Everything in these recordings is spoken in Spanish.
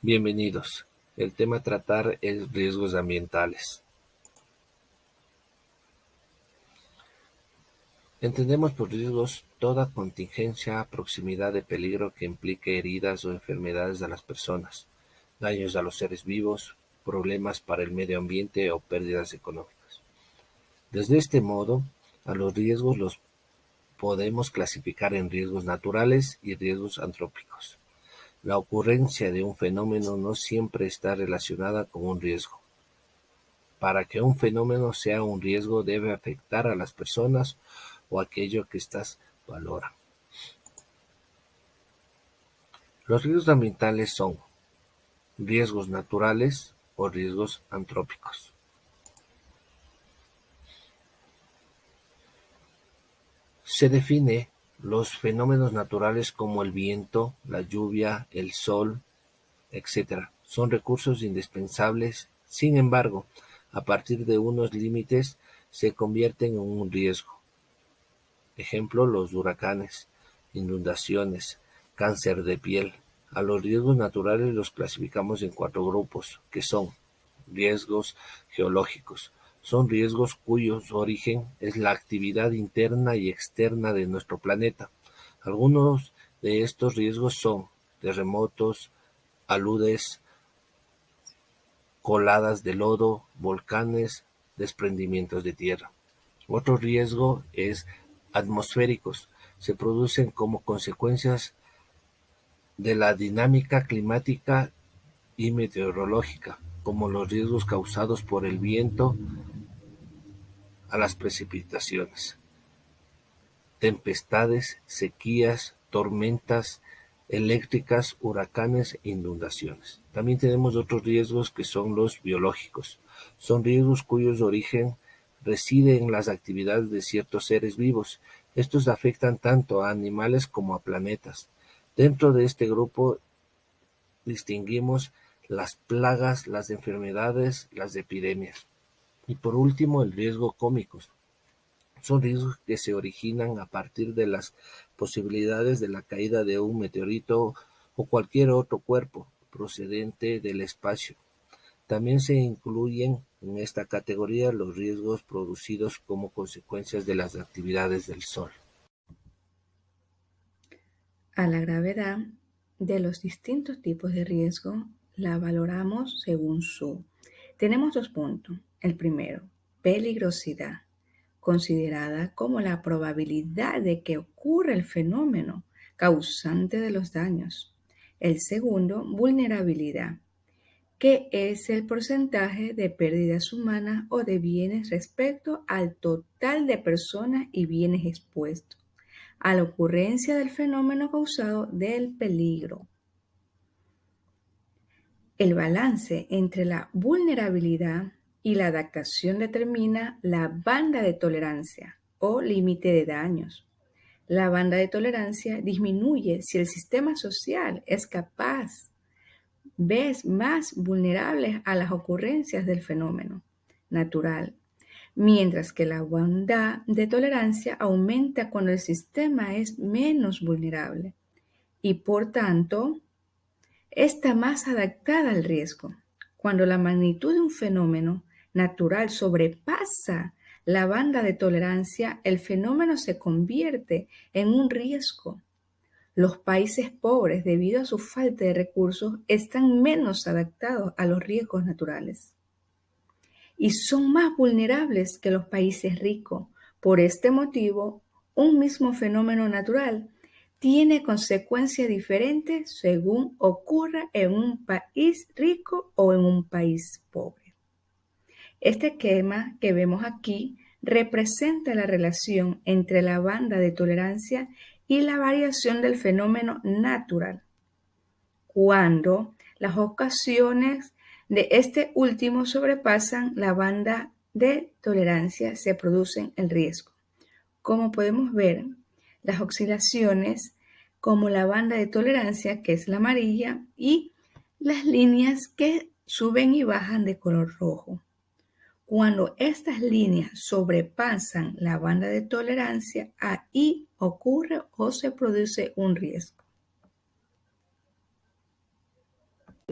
Bienvenidos. El tema a tratar es riesgos ambientales. Entendemos por riesgos toda contingencia, proximidad de peligro que implique heridas o enfermedades a las personas, daños a los seres vivos, problemas para el medio ambiente o pérdidas económicas. Desde este modo, a los riesgos los podemos clasificar en riesgos naturales y riesgos antrópicos. La ocurrencia de un fenómeno no siempre está relacionada con un riesgo. Para que un fenómeno sea un riesgo debe afectar a las personas o aquello que éstas valoran. Los riesgos ambientales son riesgos naturales o riesgos antrópicos. Se define los fenómenos naturales como el viento, la lluvia, el sol, etc. Son recursos indispensables. Sin embargo, a partir de unos límites se convierten en un riesgo. Ejemplo, los huracanes, inundaciones, cáncer de piel. A los riesgos naturales los clasificamos en 4 grupos, que son riesgos geológicos. Son riesgos cuyo origen es la actividad interna y externa de nuestro planeta. Algunos de estos riesgos son terremotos, aludes, coladas de lodo, volcanes, desprendimientos de tierra. Otro riesgo es atmosféricos. Se producen como consecuencias de la dinámica climática y meteorológica, como los riesgos causados por el viento a las precipitaciones, tempestades, sequías, tormentas eléctricas, huracanes e inundaciones. También tenemos otros riesgos que son los biológicos. Son riesgos cuyos origen reside en las actividades de ciertos seres vivos. Estos afectan tanto a animales como a planetas. Dentro de este grupo distinguimos las plagas, las enfermedades, las epidemias. Y por último, el riesgo cómicos. Son riesgos que se originan a partir de las posibilidades de la caída de un meteorito o cualquier otro cuerpo procedente del espacio. También se incluyen en esta categoría los riesgos producidos como consecuencias de las actividades del Sol. A la gravedad de los distintos tipos de riesgo la valoramos según su. Tenemos 2 puntos. El primero, peligrosidad, considerada como la probabilidad de que ocurra el fenómeno causante de los daños. El segundo, vulnerabilidad, que es el porcentaje de pérdidas humanas o de bienes respecto al total de personas y bienes expuestos a la ocurrencia del fenómeno causado del peligro. El balance entre la vulnerabilidad y la adaptación determina la banda de tolerancia o límite de daños. La banda de tolerancia disminuye si el sistema social es capaz, ves más vulnerables a las ocurrencias del fenómeno natural, mientras que la banda de tolerancia aumenta cuando el sistema es menos vulnerable y por tanto está más adaptada al riesgo. Cuando la magnitud de un fenómeno natural sobrepasa la banda de tolerancia, el fenómeno se convierte en un riesgo. Los países pobres, debido a su falta de recursos, están menos adaptados a los riesgos naturales y son más vulnerables que los países ricos. Por este motivo, un mismo fenómeno natural tiene consecuencias diferentes según ocurra en un país rico o en un país pobre. Este esquema que vemos aquí representa la relación entre la banda de tolerancia y la variación del fenómeno natural. Cuando las ocasiones de este último sobrepasan la banda de tolerancia, se produce el riesgo. Como podemos ver, las oscilaciones como la banda de tolerancia, que es la amarilla, y las líneas que suben y bajan de color rojo. Cuando estas líneas sobrepasan la banda de tolerancia, ahí ocurre o se produce un riesgo.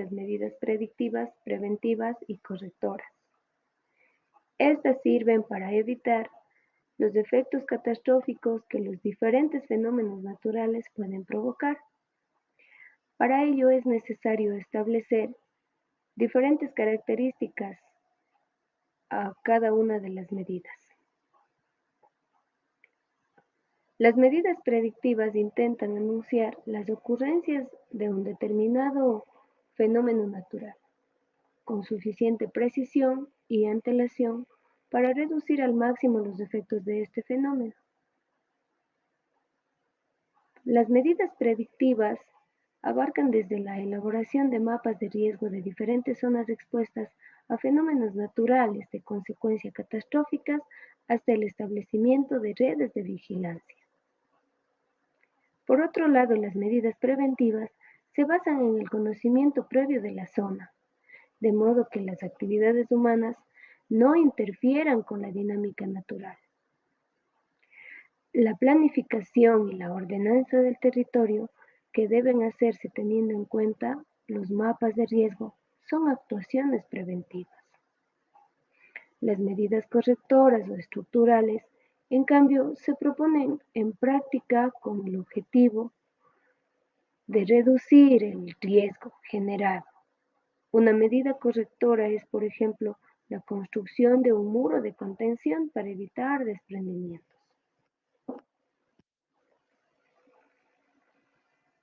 las medidas predictivas, preventivas y correctoras. Estas sirven para evitar los efectos catastróficos que los diferentes fenómenos naturales pueden provocar. Para ello es necesario establecer diferentes características a cada una de las medidas. Las medidas predictivas intentan anunciar las ocurrencias de un determinado fenómeno natural, con suficiente precisión y antelación para reducir al máximo los efectos de este fenómeno. Las medidas predictivas abarcan desde la elaboración de mapas de riesgo de diferentes zonas expuestas a fenómenos naturales de consecuencia catastróficas hasta el establecimiento de redes de vigilancia. Por otro lado, las medidas preventivas se basan en el conocimiento previo de la zona, de modo que las actividades humanas no interfieran con la dinámica natural. La planificación y la ordenanza del territorio, que deben hacerse teniendo en cuenta los mapas de riesgo, son actuaciones preventivas. Las medidas correctoras o estructurales, en cambio, se proponen en práctica con el objetivo de reducir el riesgo generado. Una medida correctora es, por ejemplo, la construcción de un muro de contención para evitar desprendimientos.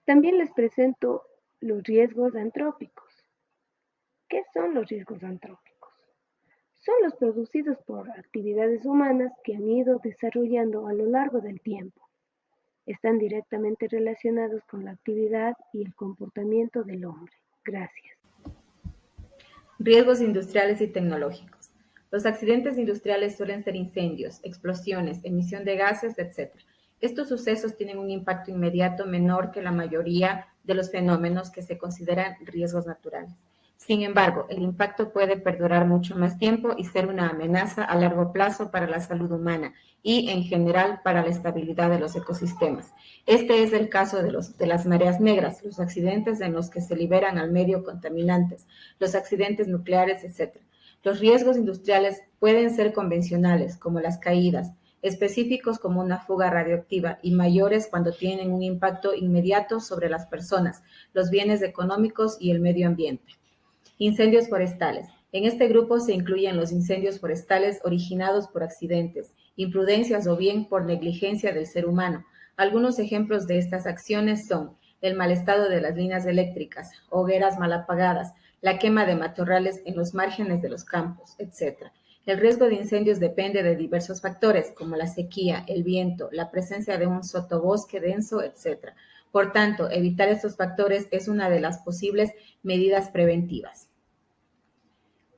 También les presento los riesgos antrópicos. ¿Qué son los riesgos antrópicos? Son los producidos por actividades humanas que han ido desarrollando a lo largo del tiempo. Están directamente relacionados con la actividad y el comportamiento del hombre. Gracias. Riesgos industriales y tecnológicos. Los accidentes industriales suelen ser incendios, explosiones, emisión de gases, etc. Estos sucesos tienen un impacto inmediato menor que la mayoría de los fenómenos que se consideran riesgos naturales. Sin embargo, el impacto puede perdurar mucho más tiempo y ser una amenaza a largo plazo para la salud humana y, en general, para la estabilidad de los ecosistemas. Este es el caso de las mareas negras, los accidentes en los que se liberan al medio contaminantes, los accidentes nucleares, etc. Los riesgos industriales pueden ser convencionales, como las caídas, específicos como una fuga radioactiva y mayores cuando tienen un impacto inmediato sobre las personas, los bienes económicos y el medio ambiente. Incendios forestales. En este grupo se incluyen los incendios forestales originados por accidentes, imprudencias o bien por negligencia del ser humano. Algunos ejemplos de estas acciones son el mal estado de las líneas eléctricas, hogueras mal apagadas, la quema de matorrales en los márgenes de los campos, etc. El riesgo de incendios depende de diversos factores, como la sequía, el viento, la presencia de un sotobosque denso, etc. Por tanto, evitar estos factores es una de las posibles medidas preventivas.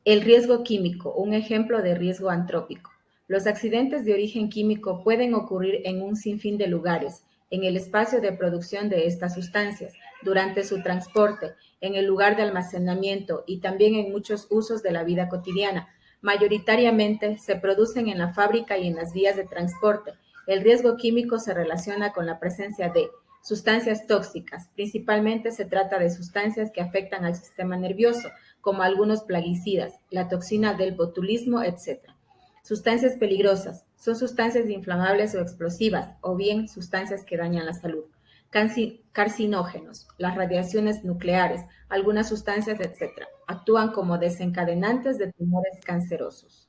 El riesgo químico, un ejemplo de riesgo antrópico. Los accidentes de origen químico pueden ocurrir en un sinfín de lugares, en el espacio de producción de estas sustancias, durante su transporte, en el lugar de almacenamiento y también en muchos usos de la vida cotidiana. Mayoritariamente se producen en la fábrica y en las vías de transporte. El riesgo químico se relaciona con la presencia de sustancias tóxicas. Principalmente se trata de sustancias que afectan al sistema nervioso, como algunos plaguicidas, la toxina del botulismo, etc. Sustancias peligrosas son sustancias inflamables o explosivas, o bien sustancias que dañan la salud. Carcinógenos, las radiaciones nucleares, algunas sustancias, etc. Actúan como desencadenantes de tumores cancerosos.